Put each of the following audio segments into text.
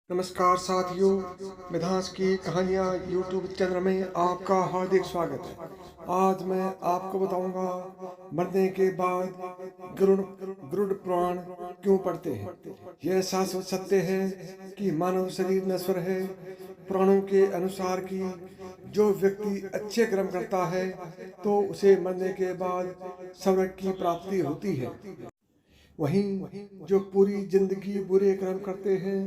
नमस्कार साथियों, मिधांस की कहानियाँ यूट्यूब चैनल में आपका हार्दिक स्वागत है। आज मैं आपको बताऊंगा मरने के बाद गरुड़ गरुड़ पुराण क्यों पढ़ते हैं। यह शाश्वत सत्य है कि मानव शरीर नश्वर है। पुराणों के अनुसार कि जो व्यक्ति अच्छे कर्म करता है तो उसे मरने के बाद स्वर्ग की प्राप्ति होती है। वहीं जो पूरी जिंदगी बुरे कर्म करते हैं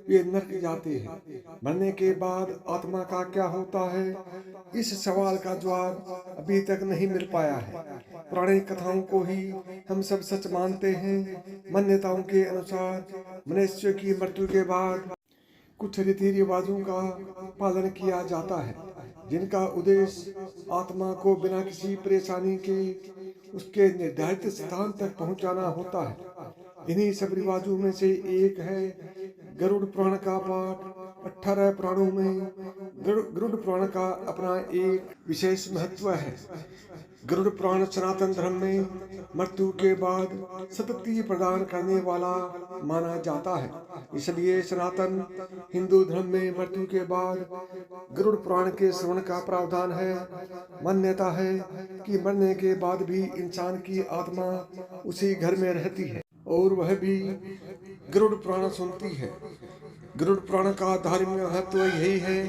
वे नरक जाते हैं। मरने के बाद आत्मा का क्या होता है, इस सवाल का जवाब अभी तक नहीं मिल पाया है। पुरानी कथाओं को ही हम सब सच मानते हैं। मान्यताओं के अनुसार मनुष्य की मृत्यु के बाद कुछ रीति रिवाजों का पालन किया जाता है, जिनका उद्देश्य आत्मा को बिना किसी परेशानी के उसके निर्धारित स्थान तक पहुंचाना होता है। इन्हीं सब रिवाजों में से एक है गरुड़ पुराण का पाठ। 18 पुराणों में गरुड़ पुराण का अपना एक विशेष महत्व है। गरुड़ पुराण सनातन धर्म में मृत्यु के बाद सतति प्रदान करने वाला माना जाता है। इसलिए सनातन हिंदू धर्म में मृत्यु के बाद गरुड़ पुराण के श्रवण का प्रावधान है। मान्यता है कि मरने के बाद भी इंसान की आत्मा उसी घर में रहती है और वह भी गरुड़ पुराण सुनती है। गरुड़ पुराण का धार्मिक महत्व यही है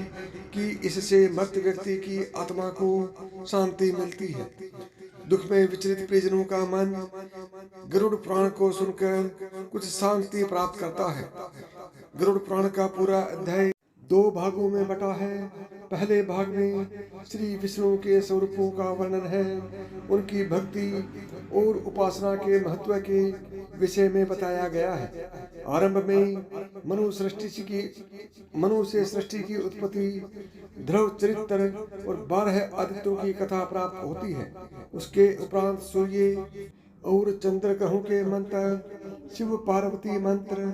कि इससे मृत व्यक्ति की आत्मा को शांति मिलती है। दुख में विचलित परिजनों का मन गरुड़ पुराण को सुनकर कुछ शांति प्राप्त करता है। गरुड़ पुराण का पूरा अध्याय 2 भागों में बटा है। पहले भाग में श्री विष्णु के स्वरूपों का वर्णन है, उनकी भक्ति और उपासना के महत्व के विषय में बताया गया है। आरंभ में मनु से सृष्टि की उत्पत्ति, ध्रुव चरित्र और 12 आदित्यों की कथा प्राप्त होती है। उसके उपरांत सूर्य और चंद्र ग्रहों के मंत्र, शिव पार्वती मंत्र,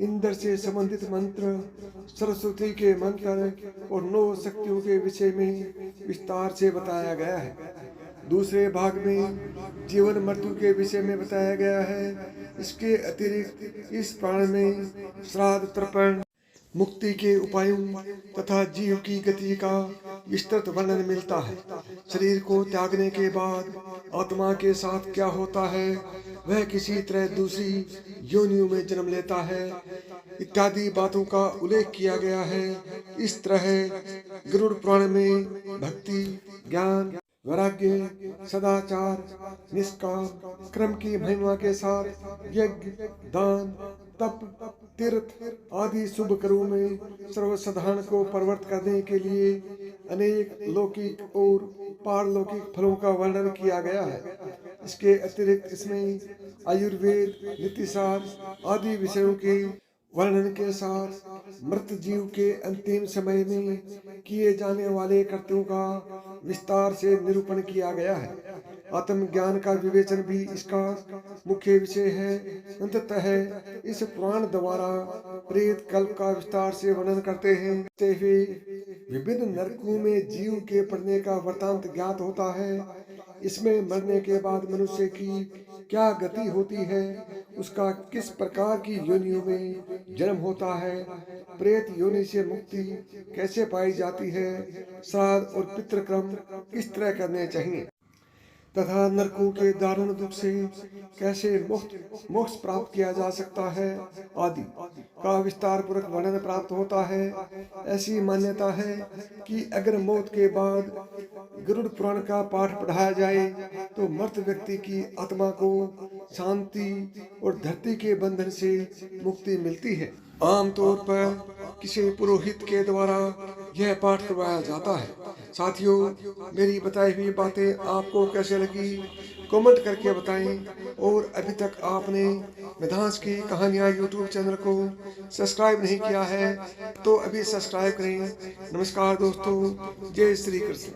इंद्र से संबंधित मंत्र, सरस्वती के मंत्र और 9 शक्तियों के विषय में विस्तार से बताया गया है। दूसरे भाग में जीवन मृत्यु के विषय में बताया गया है। इसके अतिरिक्त इस पुराण में श्राद्ध, तर्पण, मुक्ति के उपायों तथा जीव की गति का विस्तृत वर्णन मिलता है। शरीर को त्यागने के बाद आत्मा के साथ क्या होता है, वह किसी तरह दूसरी योनियों में जन्म लेता है, इत्यादि बातों का उल्लेख किया गया है। इस तरह गरुड़ पुराण में भक्ति, ज्ञान, वैराग्य, सदाचार, निष्काम कर्म की महिमा के साथ यज्ञ, दान, तप, तीर्थ आदि शुभ कर्मों में सर्वसाधारण को प्रवृत्त करने के लिए अनेक लौकिक और पारलौकिक फलों का वर्णन किया गया है। इसके अतिरिक्त इसमें आयुर्वेद, नीतिशास्त्र आदि विषयों के वर्णन के साथ मृत जीव के अंतिम समय में किए जाने वाले कर्तव्यों का विस्तार से निरूपण किया गया है। आत्मज्ञान का विवेचन भी इसका मुख्य विषय है। अंततः इस पुराण द्वारा प्रेत कल्प का विस्तार से वर्णन करते हैं। विभिन्न नरकों में जीव के पड़ने का वृतांत ज्ञात होता है। इसमें मरने के बाद मनुष्य की क्या गति होती है, उसका किस प्रकार की योनियों में जन्म होता है, प्रेत योनि से मुक्ति कैसे पाई जाती है, श्राद्ध और पितृक्रम किस तरह करने चाहिए तथा नरकों के दारुण दुख से कैसे मोक्ष प्राप्त किया जा सकता है आदि का विस्तार पूर्वक वर्णन प्राप्त होता है। ऐसी मान्यता है कि अगर मौत के बाद गरुड़ पुराण का पाठ पढ़ाया जाए तो मृत व्यक्ति की आत्मा को शांति और धरती के बंधन से मुक्ति मिलती है। आमतौर पर किसी पुरोहित के द्वारा यह पाठ करवाया जाता है। साथियों, मेरी बताई हुई बातें आपको कैसे लगी कमेंट करके बताएं और अभी तक आपने मिधांस की कहानियाँ यूट्यूब चैनल को सब्सक्राइब नहीं किया है तो अभी सब्सक्राइब करें। नमस्कार दोस्तों, जय श्री कृष्ण।